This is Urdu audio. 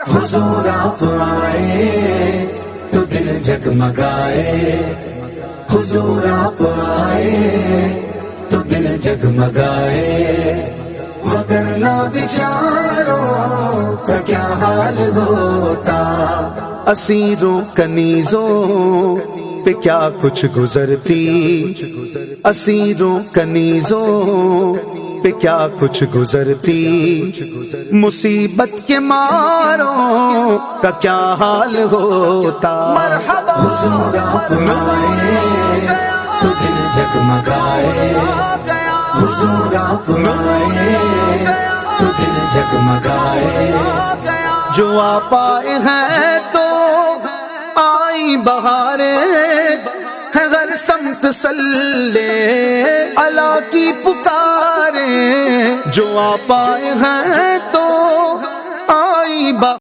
حضور آپ آئے تو دل جگمگائے، حضور آپ آئے تو دل جگمگائے، وگرنہ بیچاروں کا کیا حال ہوتا، اسیروں کنیزوں پہ کیا کچھ گزرتی، اسیروں کنیزوں پہ کیا کچھ گزرتی، مصیبت کے ماروں کا کیا حال ہوتا۔ حضور آپ آئے تو دل جگمگائے، حضور آپ آئے تو دل جگمگائے، جو آپ آئے ہیں تو آئی بہاریں، ہے غیر سمت صلی اللہ کی پکاریں، جو آپ آئے ہیں تو آئی بہاریں۔